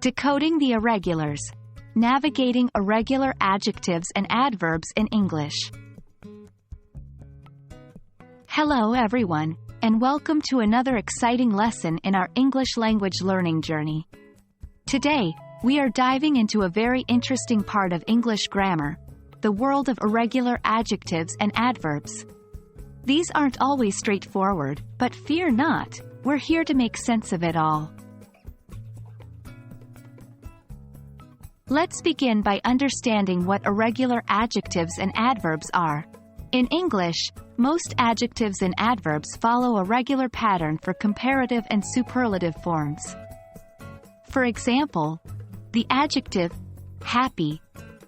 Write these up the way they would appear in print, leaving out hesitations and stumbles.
Decoding the Irregulars. Navigating irregular adjectives and adverbs in English. Hello everyone, and welcome to another exciting lesson in our English language learning journey. Today, we are diving into a very interesting part of English grammar, the world of irregular adjectives and adverbs. These aren't always straightforward, but fear not, we're here to make sense of it all. Let's begin by understanding what irregular adjectives and adverbs are. In English, most adjectives and adverbs follow a regular pattern for comparative and superlative forms. For example, the adjective happy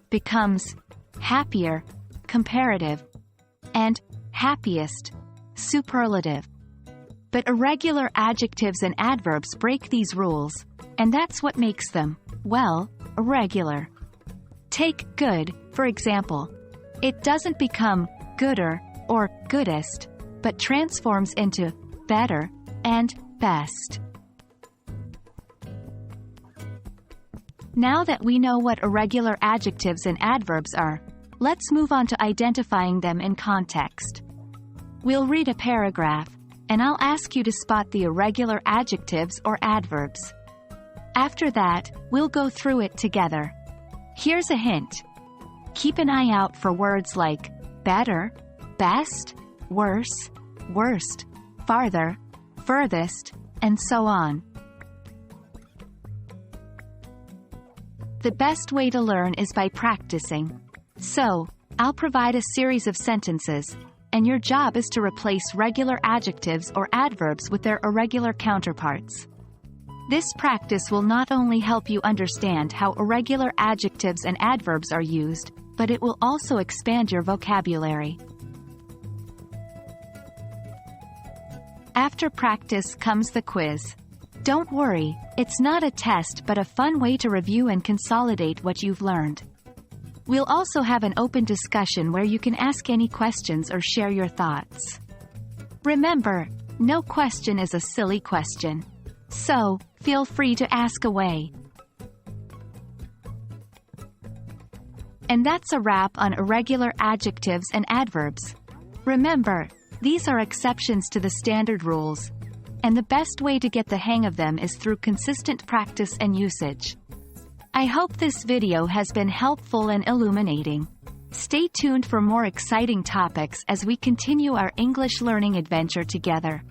becomes happier, comparative, and happiest, superlative. But irregular adjectives and adverbs break these rules, and that's what makes them, well, irregular. Take good, for example. It doesn't become gooder or goodest, but transforms into better and best. Now that we know what irregular adjectives and adverbs are, let's move on to identifying them in context. We'll read a paragraph, and I'll ask you to spot the irregular adjectives or adverbs. After that, we'll go through it together. Here's a hint. Keep an eye out for words like better, best, worse, worst, farther, furthest, and so on. The best way to learn is by practicing. So, I'll provide a series of sentences, and your job is to replace regular adjectives or adverbs with their irregular counterparts. This practice will not only help you understand how irregular adjectives and adverbs are used, but it will also expand your vocabulary. After practice comes the quiz. Don't worry, it's not a test but a fun way to review and consolidate what you've learned. We'll also have an open discussion where you can ask any questions or share your thoughts. Remember, no question is a silly question. So, feel free to ask away. And that's a wrap on irregular adjectives and adverbs. Remember, these are exceptions to the standard rules, and the best way to get the hang of them is through consistent practice and usage. I hope this video has been helpful and illuminating. Stay tuned for more exciting topics as we continue our English learning adventure together.